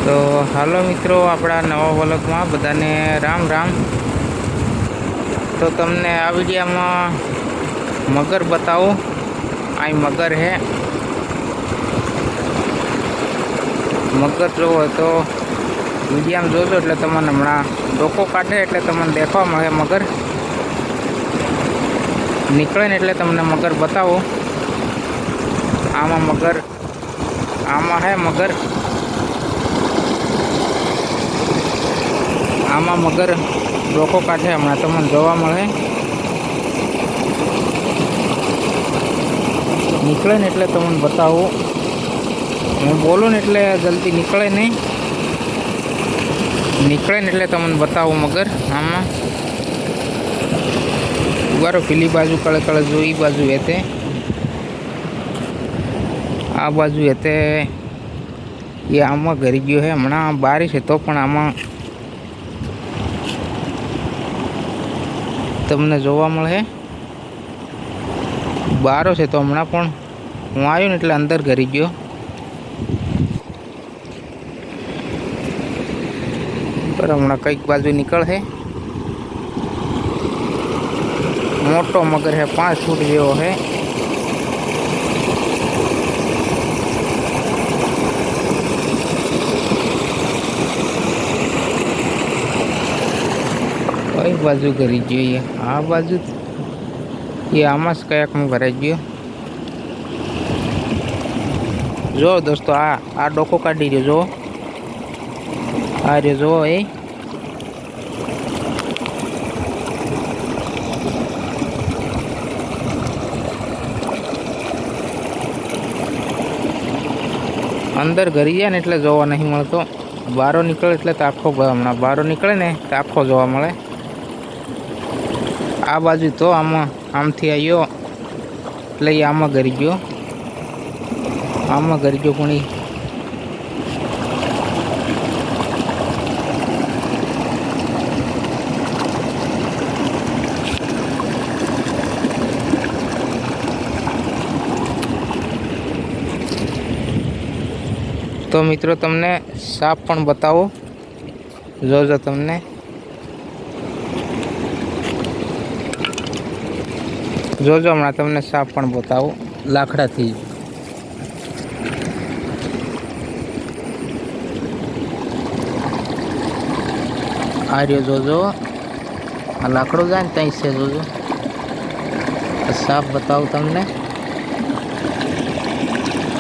તો હાલો મિત્રો, આપણા નવા વ્લોગમાં બધાને રામ રામ। તો તમને આ વિડીયોમાં મગર બતાવું। આ મગર હે, મગર જોવો તો વિડીયોમાં જોજો એટલે તમને હમણાં ડોકો કાઢે એટલે તમને દેખવા મળે। મગર નીકળે ને એટલે તમને મગર બતાવો। આમાં મગર, આમાં હે મગર, આમાં મગર ડોકો કાઢે હમણાં તમને જોવા મળે। નીકળે ને એટલે તમને બતાવું। હું બોલું ને એટલે જલ્દી નીકળે નહીં, નીકળે ને એટલે તમને બતાવું મગર। આમાં ઉભારો પેલી બાજુ કળે કળે જો, એ બાજુ હેતે, આ બાજુ હેતે, એ આમાં ઘરી ગયો હે। હમણાં બારિશ હતો પણ આમાં તમને જોવા મળે। બારો છે તો હમણાં પણ હું આવ્યો ને એટલે અંદર ઘરી ગયો। પર હમણાં કઈક બાજુ નીકળશે। મોટો મગર है, 5 फूट જેવો है। कई बाजू करी गयो, आ बाजू ये आमास कयाक में भराई गयो। जो दोस्तों आ डोको काढ़ी रह्यो, जो आ रह्यो, जो ए अंदर घरी जाए ने એટલે જોવા નહીં મળતો। બારો નીકળે એટલે તો આખો, હમણાં બારો નીકળે ને તો આખો જોવા મળે। આ બાજુ તો આમાં આમથી આવ્યો એટલે આમાં ઘરી ગયો, આમાં ઘરી ગયો। પણ तो मित्रों तमने साप पण बतावो, जोजो तमने जोजो हमणां तमने साप पण बतावो लाकड़ा थी। आ रह्यो जोजो, आ लाकड़ो जाए ने तई से जोजो। साप बतावो तमने,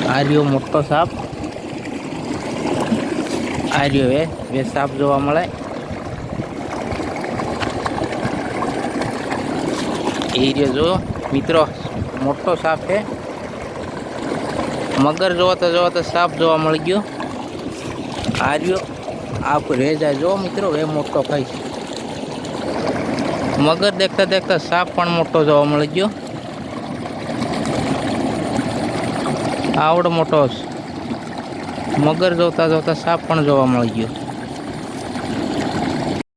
आ रह्यो मोटो साप, आ रह्यो है वे साप जोवा मळे। ए रह्यो जो मित्रों मोटो साप है। मगर जोवा तो साप जोवा मळी गयो। आ रह्यो, आप रह जाए जो मित्रों, वे मोटो खाई। मगर देखता देखता साप पण मोटो जोवा मळी गयो। आवड़ो मोटो मगर जोता जोता साप पण जोवा मळी गयो।